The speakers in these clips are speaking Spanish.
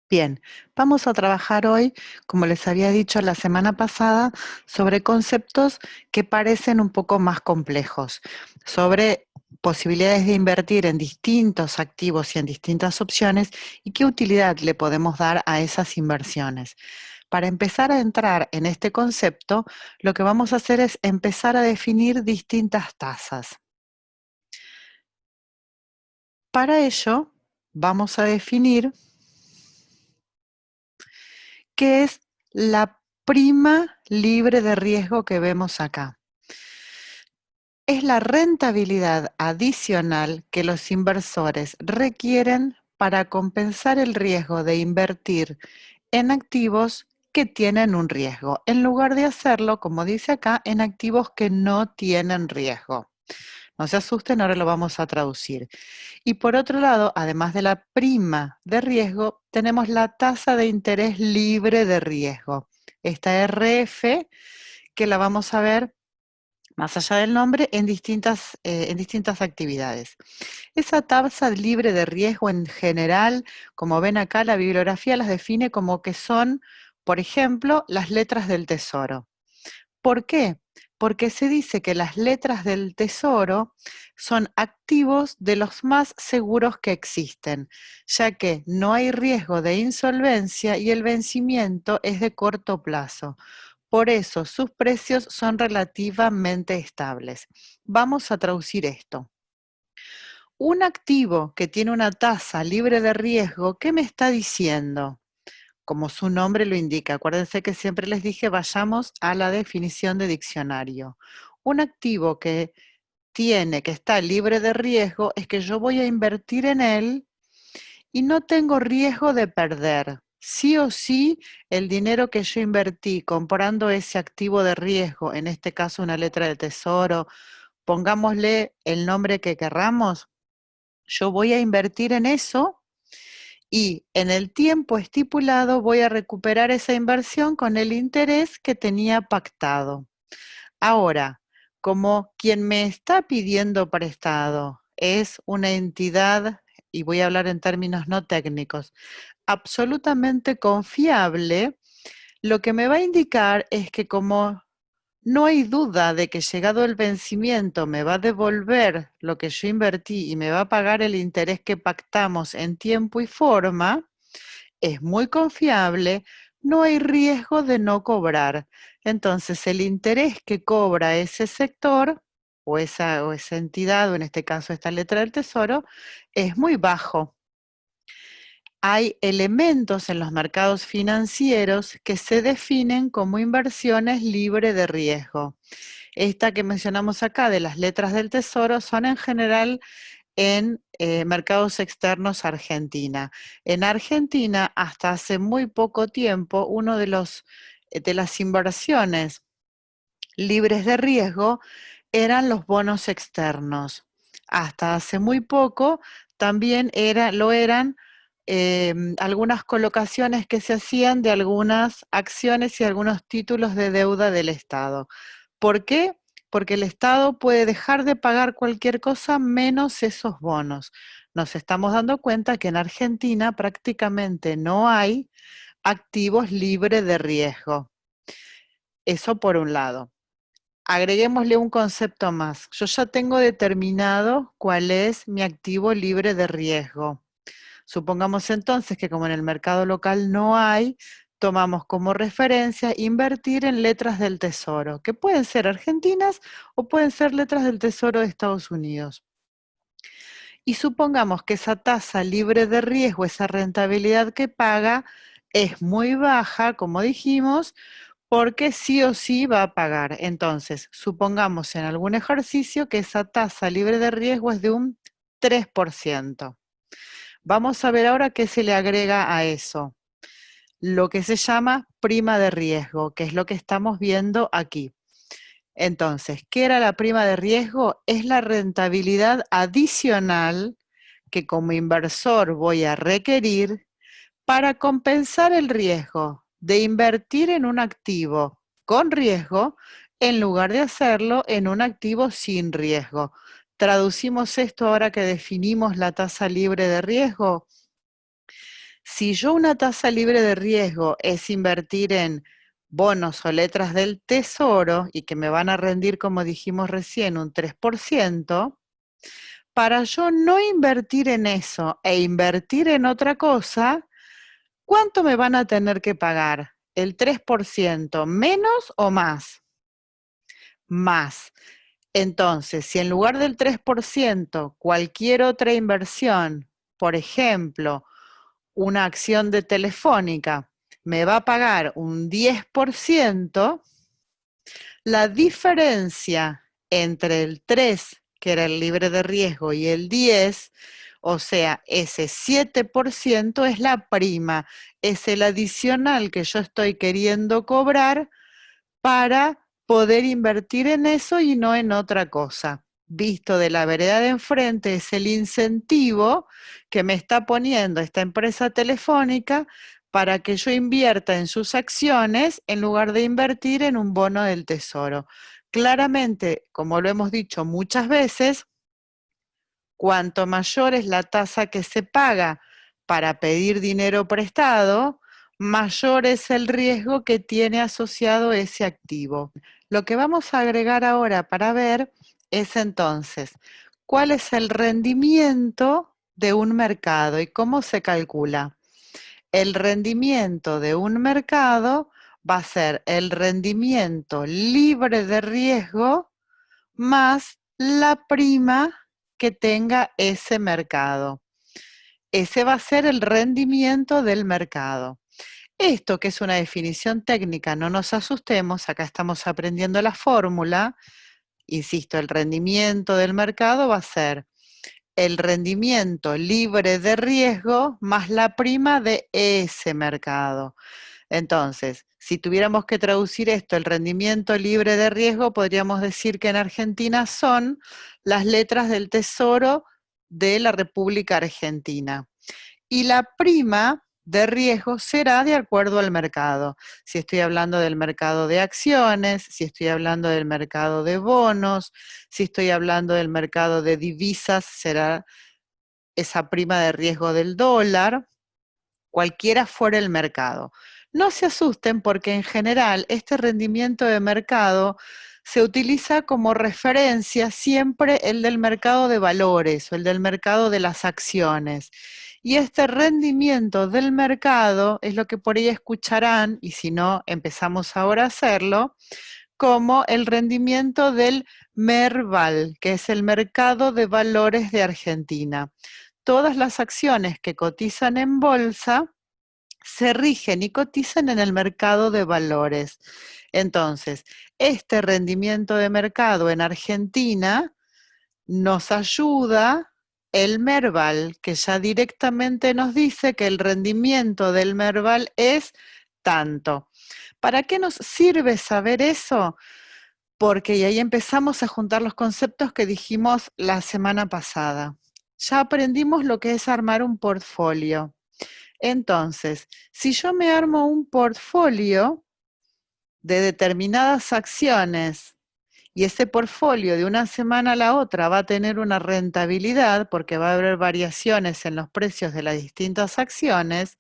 Bien, vamos a trabajar hoy, como les había dicho la semana pasada, sobre conceptos que parecen un poco más complejos, sobre posibilidades de invertir en distintos activos y en distintas opciones y qué utilidad le podemos dar a esas inversiones. Para empezar a entrar en este concepto, lo que vamos a hacer es empezar a definir distintas tasas. Para ello, vamos a definir ¿qué es la prima libre de riesgo que vemos acá? Es la rentabilidad adicional que los inversores requieren para compensar el riesgo de invertir en activos que tienen un riesgo, en lugar de hacerlo, como dice acá, en activos que no tienen riesgo. No se asusten, ahora lo vamos a traducir. Y por otro lado, además de la prima de riesgo, tenemos la tasa de interés libre de riesgo. Esta RF que la vamos a ver más allá del nombre en distintas actividades. Esa tasa libre de riesgo en general, como ven acá, la bibliografía las define como que son, por ejemplo, las letras del tesoro. ¿Por qué? Porque se dice que las letras del tesoro son activos de los más seguros que existen, ya que no hay riesgo de insolvencia y el vencimiento es de corto plazo. Por eso sus precios son relativamente estables. Vamos a traducir esto. Un activo que tiene una tasa libre de riesgo, ¿qué me está diciendo? Como su nombre lo indica. Acuérdense que siempre les dije, vayamos a la definición de diccionario. Un activo que está libre de riesgo, es que yo voy a invertir en él y no tengo riesgo de perder. Sí o sí, el dinero que yo invertí comprando ese activo de riesgo, en este caso una letra de tesoro, pongámosle el nombre que querramos, yo voy a invertir en eso y en el tiempo estipulado voy a recuperar esa inversión con el interés que tenía pactado. Ahora, como quien me está pidiendo prestado es una entidad, y voy a hablar en términos no técnicos, absolutamente confiable, lo que me va a indicar es que como no hay duda de que llegado el vencimiento me va a devolver lo que yo invertí y me va a pagar el interés que pactamos en tiempo y forma, es muy confiable, no hay riesgo de no cobrar. Entonces, el interés que cobra ese sector o esa entidad, o en este caso esta letra del tesoro, es muy bajo. Hay elementos en los mercados financieros que se definen como inversiones libre de riesgo. Esta que mencionamos acá de las letras del tesoro son en general en mercados externos a Argentina. En Argentina, hasta hace muy poco tiempo, uno de las inversiones libres de riesgo eran los bonos externos. Hasta hace muy poco también lo eran algunas colocaciones que se hacían de algunas acciones y algunos títulos de deuda del Estado. ¿Por qué? Porque el Estado puede dejar de pagar cualquier cosa menos esos bonos. Nos estamos dando cuenta que en Argentina prácticamente no hay activos libres de riesgo. Eso por un lado. Agreguémosle un concepto más. Yo ya tengo determinado cuál es mi activo libre de riesgo. Supongamos entonces que como en el mercado local no hay, tomamos como referencia invertir en letras del tesoro, que pueden ser argentinas o pueden ser letras del tesoro de Estados Unidos. Y supongamos que esa tasa libre de riesgo, esa rentabilidad que paga, es muy baja, como dijimos, porque sí o sí va a pagar. Entonces, supongamos en algún ejercicio que esa tasa libre de riesgo es de un 3%. Vamos a ver ahora qué se le agrega a eso. Lo que se llama prima de riesgo, que es lo que estamos viendo aquí. Entonces, ¿qué era la prima de riesgo? Es la rentabilidad adicional que como inversor voy a requerir para compensar el riesgo de invertir en un activo con riesgo en lugar de hacerlo en un activo sin riesgo. Traducimos esto ahora que definimos la tasa libre de riesgo. Si yo una tasa libre de riesgo es invertir en bonos o letras del tesoro y que me van a rendir, como dijimos recién, un 3%, para yo no invertir en eso e invertir en otra cosa, ¿cuánto me van a tener que pagar? ¿El 3% menos o más? Más. Entonces, si en lugar del 3%, cualquier otra inversión, por ejemplo, una acción de Telefónica, me va a pagar un 10%, la diferencia entre el 3, que era el libre de riesgo, y el 10, o sea, ese 7% es la prima, es el adicional que yo estoy queriendo cobrar para poder invertir en eso y no en otra cosa. Visto de la vereda de enfrente, es el incentivo que me está poniendo esta empresa telefónica para que yo invierta en sus acciones en lugar de invertir en un bono del tesoro. Claramente, como lo hemos dicho muchas veces, cuanto mayor es la tasa que se paga para pedir dinero prestado, mayor es el riesgo que tiene asociado ese activo. Lo que vamos a agregar ahora para ver es entonces cuál es el rendimiento de un mercado y cómo se calcula. El rendimiento de un mercado va a ser el rendimiento libre de riesgo más la prima que tenga ese mercado. Ese va a ser el rendimiento del mercado. Esto, que es una definición técnica, no nos asustemos, acá estamos aprendiendo la fórmula. Insisto, el rendimiento del mercado va a ser el rendimiento libre de riesgo más la prima de ese mercado. Entonces, si tuviéramos que traducir esto, el rendimiento libre de riesgo, podríamos decir que en Argentina son las letras del Tesoro de la República Argentina. Y la prima de riesgo será de acuerdo al mercado. Si estoy hablando del mercado de acciones, si estoy hablando del mercado de bonos, si estoy hablando del mercado de divisas, será esa prima de riesgo del dólar, cualquiera fuera el mercado. No se asusten porque en general este rendimiento de mercado se utiliza como referencia siempre el del mercado de valores o el del mercado de las acciones. Y este rendimiento del mercado es lo que por ahí escucharán, y si no, empezamos ahora a hacerlo, como el rendimiento del Merval, que es el mercado de valores de Argentina. Todas las acciones que cotizan en bolsa se rigen y cotizan en el mercado de valores. Entonces, este rendimiento de mercado en Argentina nos ayuda el Merval, que ya directamente nos dice que el rendimiento del Merval es tanto. ¿Para qué nos sirve saber eso? Porque y ahí empezamos a juntar los conceptos que dijimos la semana pasada. Ya aprendimos lo que es armar un portfolio. Entonces, si yo me armo un portfolio de determinadas acciones y ese portfolio de una semana a la otra va a tener una rentabilidad porque va a haber variaciones en los precios de las distintas acciones,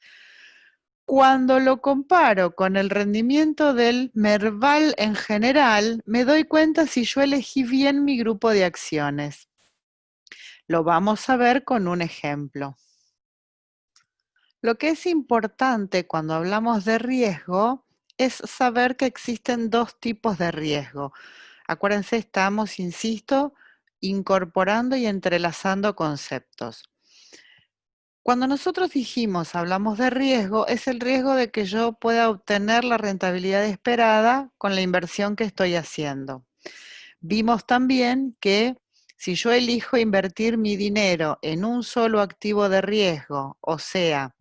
cuando lo comparo con el rendimiento del Merval en general, me doy cuenta si yo elegí bien mi grupo de acciones. Lo vamos a ver con un ejemplo. Lo que es importante cuando hablamos de riesgo es saber que existen dos tipos de riesgo. Acuérdense, estamos, insisto, incorporando y entrelazando conceptos. Cuando nosotros dijimos, hablamos de riesgo, es el riesgo de que yo pueda obtener la rentabilidad esperada con la inversión que estoy haciendo. Vimos también que si yo elijo invertir mi dinero en un solo activo de riesgo, o sea,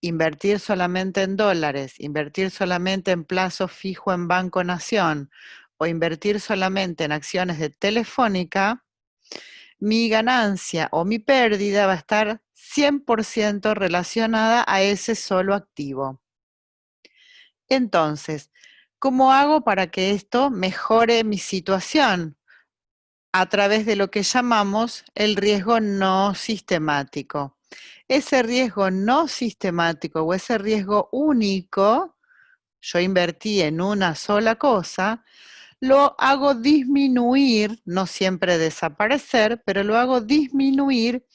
invertir solamente en dólares, invertir solamente en plazo fijo en Banco Nación o invertir solamente en acciones de Telefónica, mi ganancia o mi pérdida va a estar 100% relacionada a ese solo activo. Entonces, ¿cómo hago para que esto mejore mi situación? A través de lo que llamamos el riesgo no sistemático. Ese riesgo no sistemático o ese riesgo único, yo invertí en una sola cosa, lo hago disminuir, no siempre desaparecer, pero lo hago disminuir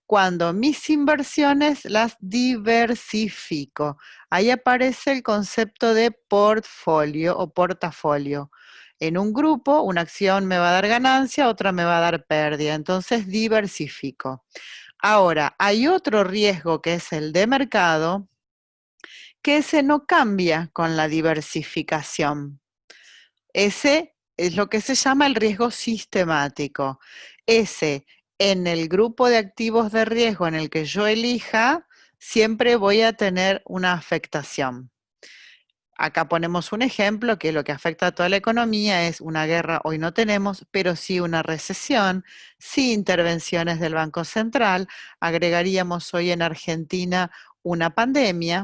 cuando mis inversiones las diversifico. Ahí aparece el concepto de portfolio o portafolio. En un grupo, una acción me va a dar ganancia, otra me va a dar pérdida, entonces diversifico. Ahora, hay otro riesgo que es el de mercado, que ese no cambia con la diversificación. Ese es lo que se llama el riesgo sistemático. Ese, en el grupo de activos de riesgo en el que yo elija, siempre voy a tener una afectación. Acá ponemos un ejemplo que lo que afecta a toda la economía es una guerra, hoy no tenemos, pero sí una recesión, sí intervenciones del Banco Central, agregaríamos hoy en Argentina una pandemia.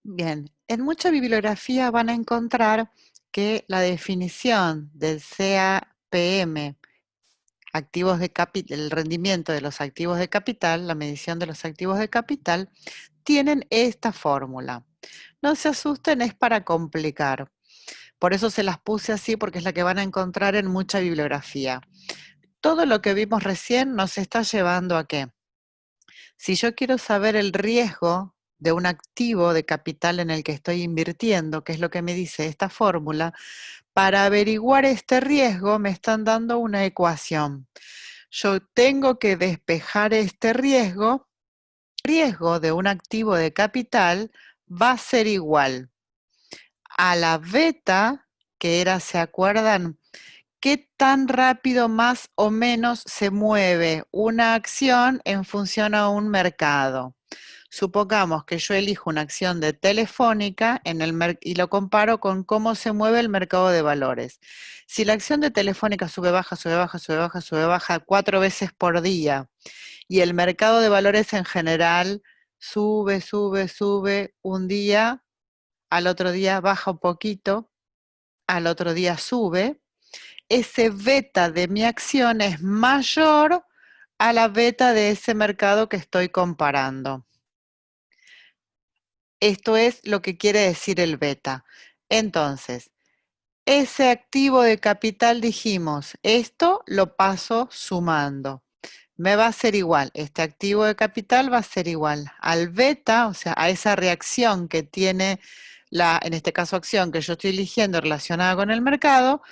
Bien, en mucha bibliografía van a encontrar que la definición del CAPM, activos de el rendimiento de los activos de capital, la medición de los activos de capital, tienen esta fórmula. No se asusten, es para complicar. Por eso se las puse así, porque es la que van a encontrar en mucha bibliografía. Todo lo que vimos recién nos está llevando a qué. Si yo quiero saber el riesgo de un activo de capital en el que estoy invirtiendo, que es lo que me dice esta fórmula, para averiguar este riesgo me están dando una ecuación. Yo tengo que despejar este riesgo. El riesgo de un activo de capital va a ser igual a la beta, que era, ¿se acuerdan? ¿Qué tan rápido más o menos se mueve una acción en función a un mercado? Supongamos que yo elijo una acción de Telefónica y lo comparo con cómo se mueve el mercado de valores. Si la acción de Telefónica sube, baja, sube, baja, sube, baja, sube, baja 4 veces por día y el mercado de valores en general sube, sube, sube un día, al otro día baja un poquito, al otro día sube, ese beta de mi acción es mayor a la beta de ese mercado que estoy comparando. Esto es lo que quiere decir el beta. Entonces, ese activo de capital dijimos, esto lo paso sumando. Me va a ser igual, este activo de capital va a ser igual al beta, o sea, a esa reacción que tiene en este caso acción que yo estoy eligiendo relacionada con el mercado.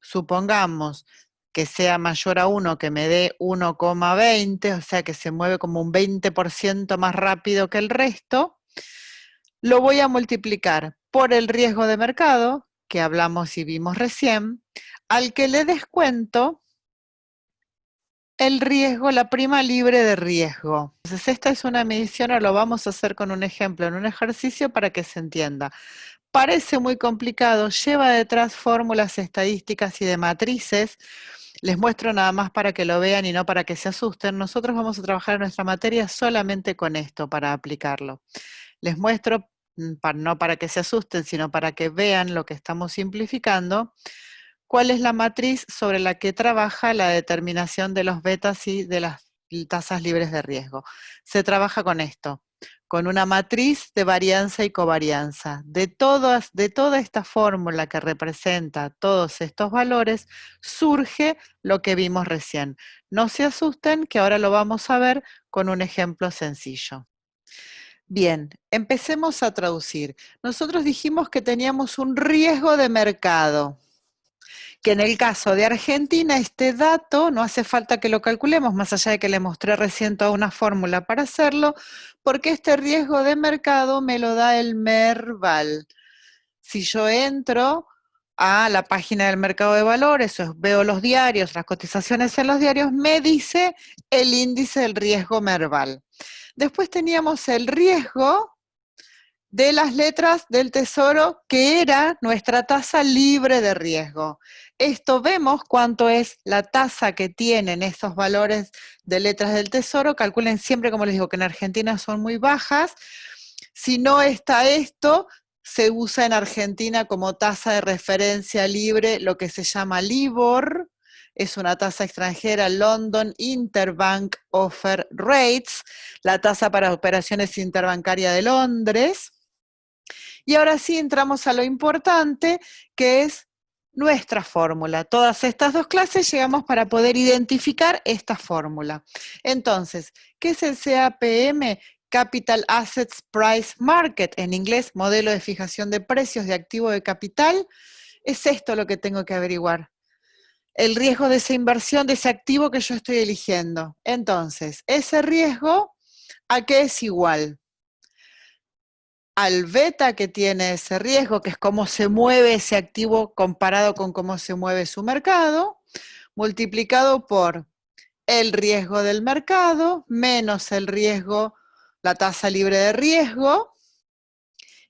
Supongamos que sea mayor a 1, que me dé 1,20, o sea que se mueve como un 20% más rápido que el resto, lo voy a multiplicar por el riesgo de mercado, que hablamos y vimos recién, al que le descuento el riesgo, la prima libre de riesgo. Entonces, esta es una medición, o lo vamos a hacer con un ejemplo en un ejercicio para que se entienda. Parece muy complicado, lleva detrás fórmulas estadísticas y de matrices. Les muestro nada más para que lo vean y no para que se asusten. Nosotros vamos a trabajar en nuestra materia solamente con esto para aplicarlo. Les muestro, no para que se asusten, sino para que vean lo que estamos simplificando, cuál es la matriz sobre la que trabaja la determinación de los betas y de las tasas libres de riesgo. Se trabaja con esto, con una matriz de varianza y covarianza. De toda esta fórmula que representa todos estos valores, surge lo que vimos recién. No se asusten, que ahora lo vamos a ver con un ejemplo sencillo. Bien, empecemos a traducir. Nosotros dijimos que teníamos un riesgo de mercado, que en el caso de Argentina este dato no hace falta que lo calculemos, más allá de que le mostré recién toda una fórmula para hacerlo, porque este riesgo de mercado me lo da el Merval. Si yo entro a la página del mercado de valores, o veo los diarios, las cotizaciones en los diarios, me dice el índice del riesgo Merval. Después teníamos el riesgo de las letras del Tesoro, que era nuestra tasa libre de riesgo. Esto vemos cuánto es la tasa que tienen estos valores de letras del Tesoro. Calculen siempre, como les digo, que en Argentina son muy bajas. Si no está esto, se usa en Argentina como tasa de referencia libre lo que se llama LIBOR, es una tasa extranjera London Interbank Offer Rates, la tasa para operaciones interbancarias de Londres. Y ahora sí entramos a lo importante, que es nuestra fórmula. Todas estas dos clases llegamos para poder identificar esta fórmula. Entonces, ¿qué es el CAPM? Capital Assets Price Market, en inglés, modelo de fijación de precios de activo de capital. Es esto lo que tengo que averiguar. El riesgo de esa inversión, de ese activo que yo estoy eligiendo. Entonces, ese riesgo, ¿a qué es igual? Al beta que tiene ese riesgo, que es cómo se mueve ese activo comparado con cómo se mueve su mercado, multiplicado por el riesgo del mercado menos el riesgo, la tasa libre de riesgo,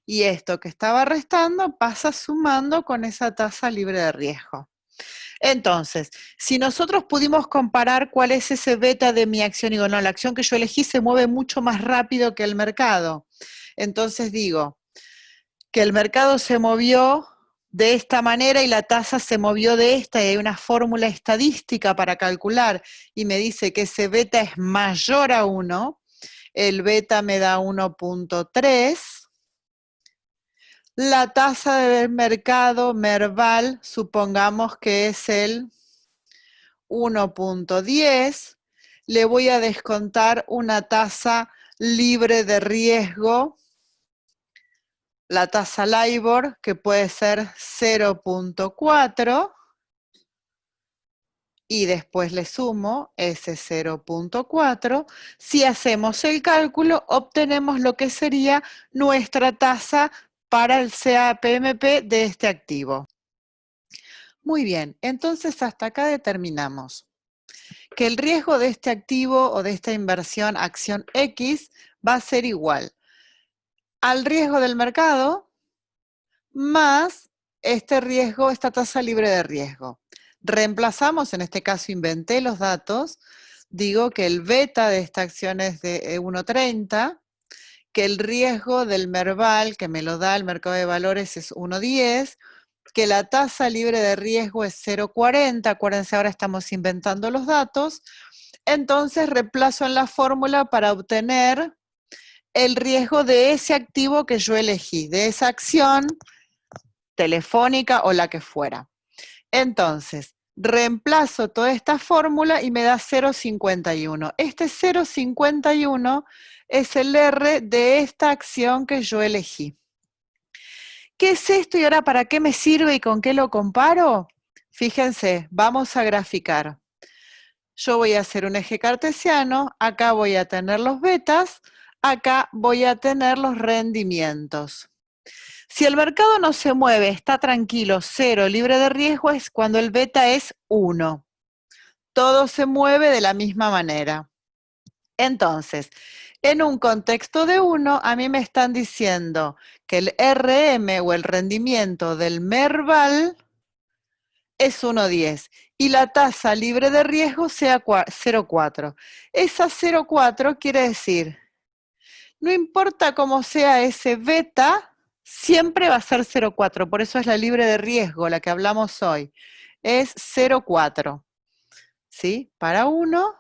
y esto que estaba restando pasa sumando con esa tasa libre de riesgo. Entonces, si nosotros pudimos comparar cuál es ese beta de mi acción, digo, no, la acción que yo elegí se mueve mucho más rápido que el mercado. Entonces digo que el mercado se movió de esta manera y la tasa se movió de esta, y hay una fórmula estadística para calcular, y me dice que ese beta es mayor a 1, el beta me da 1.3, la tasa del mercado Merval, supongamos que es el 1.10, le voy a descontar una tasa libre de riesgo, la tasa LIBOR, que puede ser 0.4, y después le sumo ese 0.4. Si hacemos el cálculo, obtenemos lo que sería nuestra tasa para el CAPMP de este activo. Muy bien, entonces hasta acá determinamos que el riesgo de este activo o de esta inversión acción X va a ser igual al riesgo del mercado más este riesgo, esta tasa libre de riesgo. Reemplazamos, en este caso inventé los datos, digo que el beta de esta acción es de 1.30, que el riesgo del Merval, que me lo da el mercado de valores, es 1.10, que la tasa libre de riesgo es 0.40, acuérdense, ahora estamos inventando los datos, entonces reemplazo en la fórmula para obtener el riesgo de ese activo que yo elegí, de esa acción telefónica o la que fuera. Entonces, reemplazo toda esta fórmula y me da 0.51. Este 0.51 es el R de esta acción que yo elegí. ¿Qué es esto y ahora para qué me sirve y con qué lo comparo? Fíjense, vamos a graficar. Yo voy a hacer un eje cartesiano, acá voy a tener los betas, acá voy a tener los rendimientos. Si el mercado no se mueve, está tranquilo, cero, libre de riesgo, es cuando el beta es 1. Todo se mueve de la misma manera. Entonces, en un contexto de 1, a mí me están diciendo que el RM o el rendimiento del Merval es 1.10 y la tasa libre de riesgo sea 0.4. Esa 0.4 quiere decir, no importa cómo sea ese beta, siempre va a ser 0.4, por eso es la libre de riesgo, la que hablamos hoy, es 0.4, ¿sí? Para 1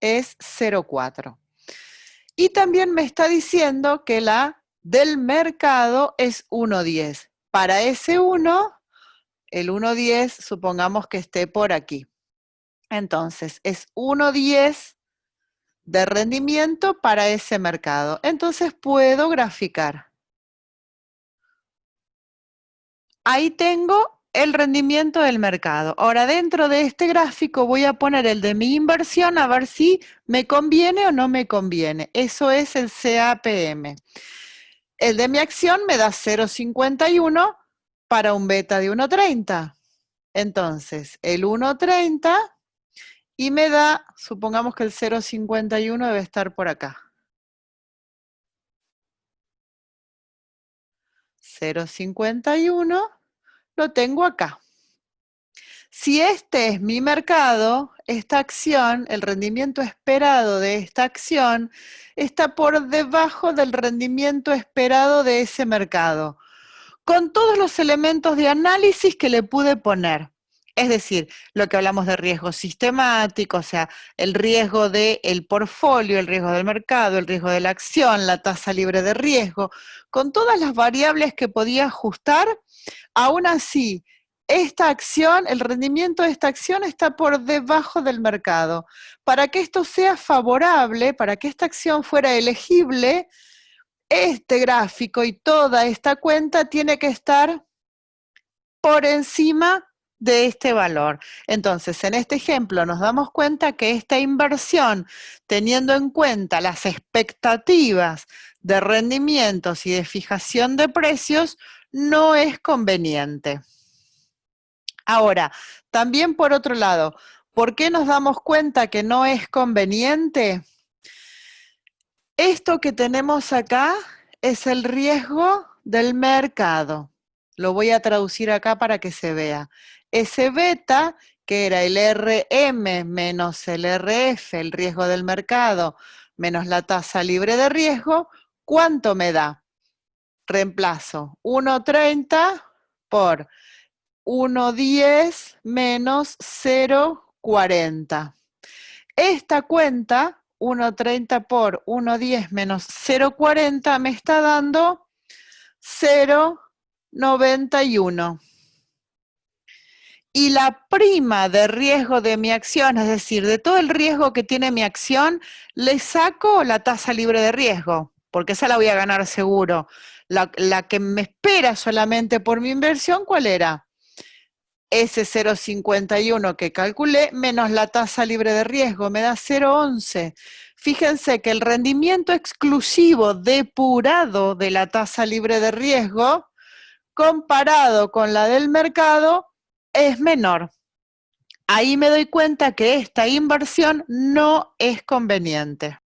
es 0.4. Y también me está diciendo que la del mercado es 1.10. Para ese 1, el 1.10 supongamos que esté por aquí. Entonces, es 1.10 de rendimiento para ese mercado. Entonces, puedo graficar. Ahí tengo el rendimiento del mercado. Ahora, dentro de este gráfico voy a poner el de mi inversión a ver si me conviene o no me conviene. Eso es el CAPM. El de mi acción me da 0.51 para un beta de 1.30. Entonces, el 1.30 y me da, supongamos que el 0.51 debe estar por acá. 0.51 lo tengo acá. Si este es mi mercado, esta acción, el rendimiento esperado de esta acción, está por debajo del rendimiento esperado de ese mercado, con todos los elementos de análisis que le pude poner. Es decir, lo que hablamos de riesgo sistemático, o sea, el riesgo del portfolio, el riesgo del mercado, el riesgo de la acción, la tasa libre de riesgo, con todas las variables que podía ajustar, aún así, esta acción, el rendimiento de esta acción está por debajo del mercado. Para que esto sea favorable, para que esta acción fuera elegible, este gráfico y toda esta cuenta tiene que estar por encima de este valor. Entonces, en este ejemplo nos damos cuenta que esta inversión, teniendo en cuenta las expectativas de rendimientos y de fijación de precios, no es conveniente. Ahora, también por otro lado, ¿por qué nos damos cuenta que no es conveniente? Esto que tenemos acá es el riesgo del mercado. Lo voy a traducir acá para que se vea. Ese beta, que era el RM menos el RF, el riesgo del mercado, menos la tasa libre de riesgo, ¿cuánto me da? Reemplazo 1,30 por 1,10 menos 0,40. Esta cuenta, 1,30 por 1,10 menos 0,40, me está dando 0,91. Y la prima de riesgo de mi acción, es decir, de todo el riesgo que tiene mi acción, le saco la tasa libre de riesgo, porque esa la voy a ganar seguro. La que me espera solamente por mi inversión, ¿cuál era? Ese 0,51 que calculé menos la tasa libre de riesgo me da 0,11. Fíjense que el rendimiento exclusivo depurado de la tasa libre de riesgo comparado con la del mercado es menor. Ahí me doy cuenta que esta inversión no es conveniente.